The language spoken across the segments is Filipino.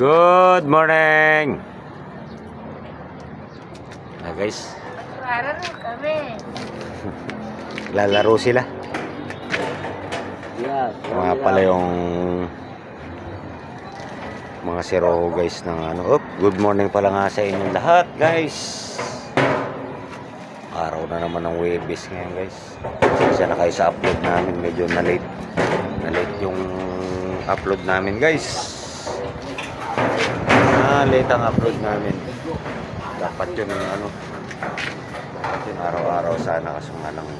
Good morning! Na guys, Mararo kami. lalaro sila. Mga pala yung mga siroho guys ng ano. Good morning pala nga sa inyong lahat guys. Araw na naman ng Webes ngayon guys. Kasi na kayo sa upload namin. Medyo na-late. Na-late yung upload namin guys. Late ang upload namin. Dapat yun ano. Dapat yun araw-araw sana kasi nga ng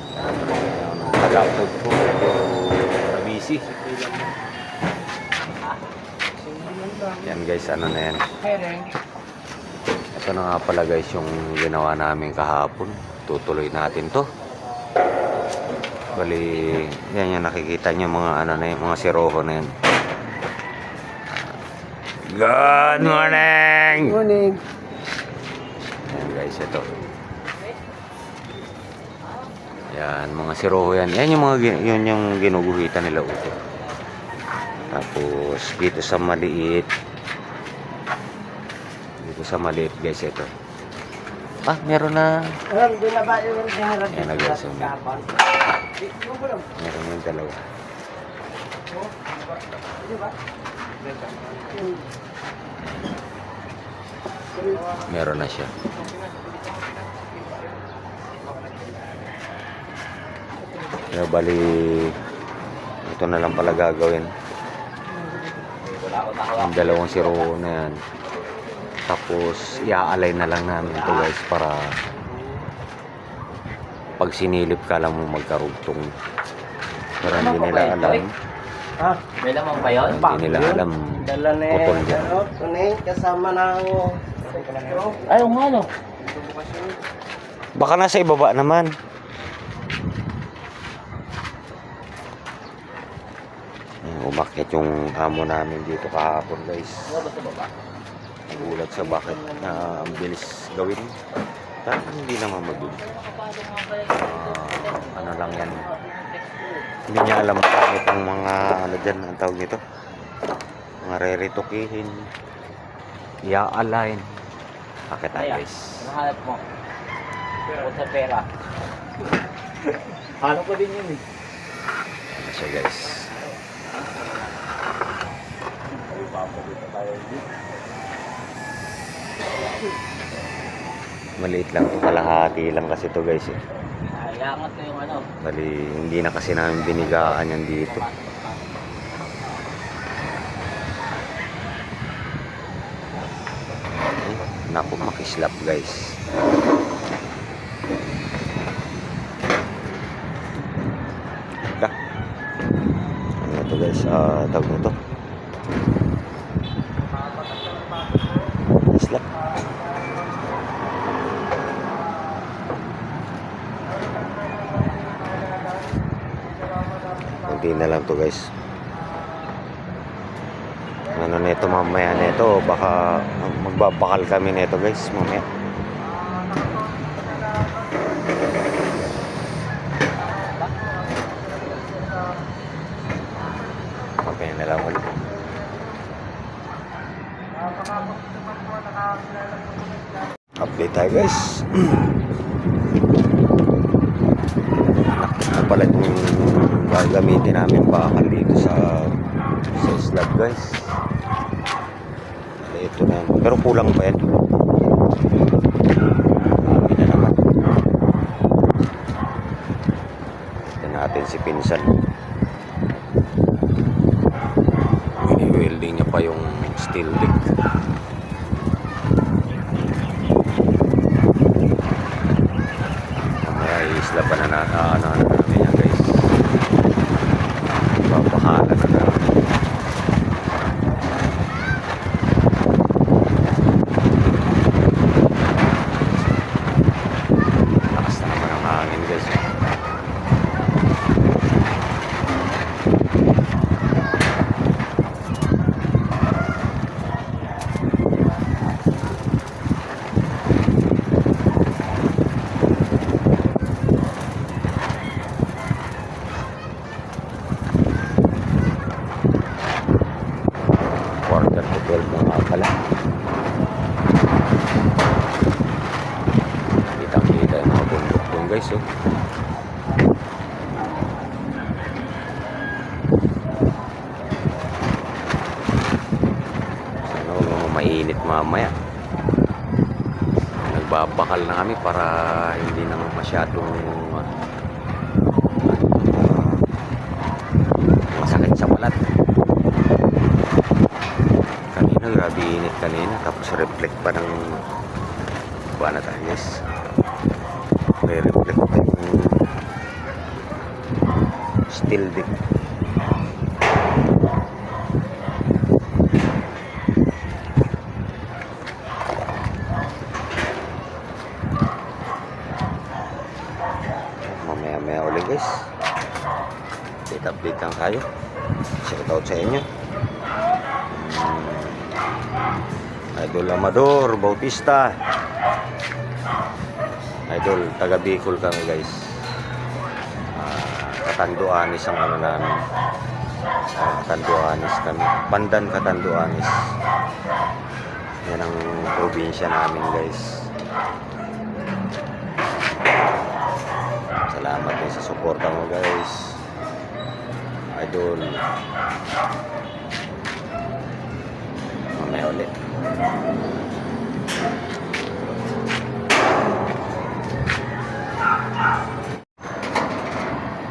pag-upload ko. Medyo busy. Yan guys, ano na yan. Ito na nga pala guys yung ginawa namin kahapon. Tutuloy natin to. Bali, yan yung nakikita nyo mga ano na yun, mga siroho na yan. Good morning! Good morning. Yan guys, ito. Yan, mga siroho yan. Yan yung mga yun yung ginuguhitan nila uto. Tapos dito sa maliit. Dito sa maliit guys, ito. Meron na. Yan na guys. Meron yung dalawa. Meron na siya. Kaya bali ito na lang pala gagawin. Ang dalawang siroho na yan. Tapos i-aalay na lang namin ito guys para pag sinilip ka lang mo magkarugtong. Pero hindi nila alam. May lamang ba yun? Hindi nila alam. Putol dyan. Kasama ng... Ayaw nga no. Baka nasa ibaba naman. Umakyat yung amo namin dito kahapon guys. Nagulat sa bakit na ang bilis gawin. Parang hindi naman magulo. Ano lang yan. Hindi niya alam bakit ang mga ano dyan ang tawag nito. Mga re-retokihin. I-align. Bakit tayo guys? Nahanap mo. Sa pera. Hanap ko din yun eh. Ano siya guys? Maliit lang to, kalahati lang kasi to guys eh. Iangat ko yung ano. Bali, hindi na kasi namin binigaan yan dito. Naku, makislap guys. Ano to guys? Tawag na to. Makislap. Hindi na lang to guys. Ano nito mamaya nito, baka magbabakal kami nito guys mamaya. Mamaya na lang ulit. Update tayo guys. Ano pala yung gagamitin namin bakal dito sa slab guys. Ito na yan. Pero kulang pa yan. Dami na naman. Ito natin si Pinsan. Ini-welding niya pa yung steel deck. Mamaya i-slab pa na namin yan guys. Babahala na namin. 12 na nga pala. Kitang-kita yung mga bundok doon guys, oh. Mainit mamaya. Nagbabakal na kami para hindi na masyadong masakit sa balat. Kanina grabe init kanina, tapos reflect pa ng Buana Tardes. May reflect pa yung still deck. Mamaya ulit guys, update lang tayo. Shout out sa inyo, Idol Amador Bautista, Idol taga Bicol kami guys. Katanduanis ang ano namin, Katanduanis kami, Pandan Katanduanis, yan ang probinsya namin guys. Salamat din sa suporta mo guys, Idol. Mamaya ulit.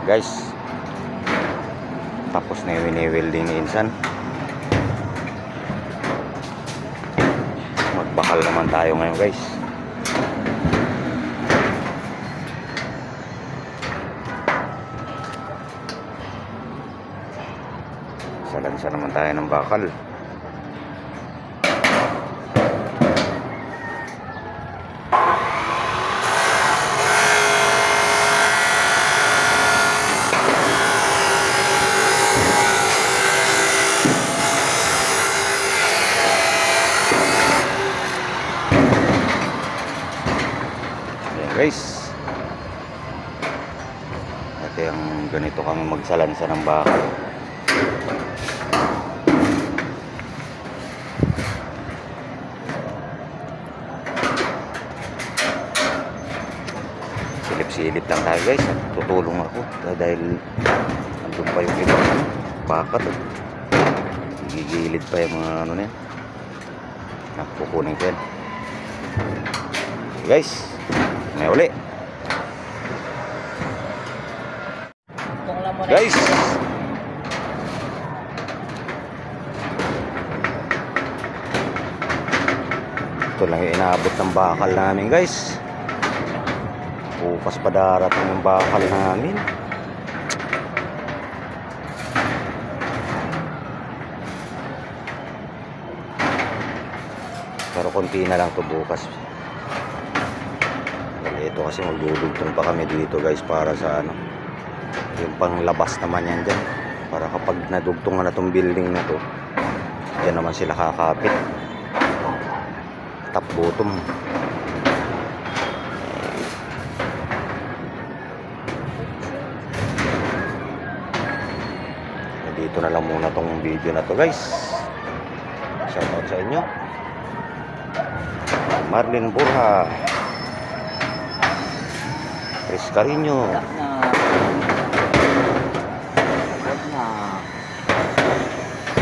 Guys, tapos na yung wini-welding ni Insan. Magbakal naman tayo ngayon guys. Salansa naman tayo ng bakal. Ayan guys, ito yung ganito kami magsalansa ng bakal. Silip lang tayo guys, tutulong ako dahil andun pa yung ibang bakat, gigilid pa yung mga ano na yan. Nakukunin ko yan guys. May uli guys. Ito lang yung inaabot ng bakal namin guys. Bukas pa darating yung bakal namin. Pero konti na lang to bukas. Ito kasi magdudugtong pa kami dito guys para sa ano, yung panglabas naman yan dyan. Para kapag nadugtong na itong building na to, dyan naman sila kakapit. Top bottom. Dito na lang muna tong video na to guys. Shout out sa inyo, Marlin Burha, Chris Carino,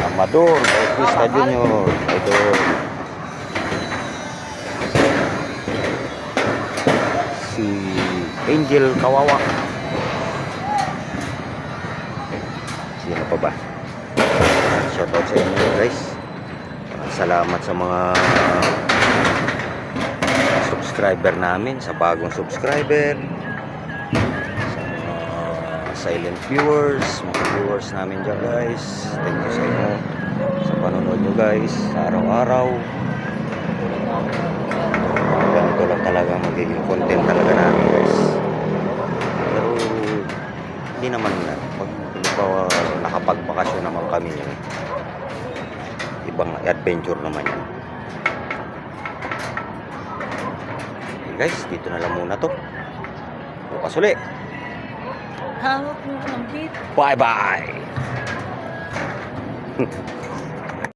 Amador Bautista Junior, Idol, si Angel Kawawa. Sino pa ba? Shoutout sa inyo guys. Salamat sa mga subscriber namin, sa bagong subscriber, sa mga silent viewers, mga viewers namin dyan guys. Thank you sa inyo sa panonood nyo guys sa araw-araw. Ganito lang talaga magiging content talaga namin guys. Pero hindi naman na pag nakapagbakasyon naman kami yun, ibang adventure naman yan. Okay guys, dito na lang muna to. Bukas uli. Hawak mo ng bit. Bye bye.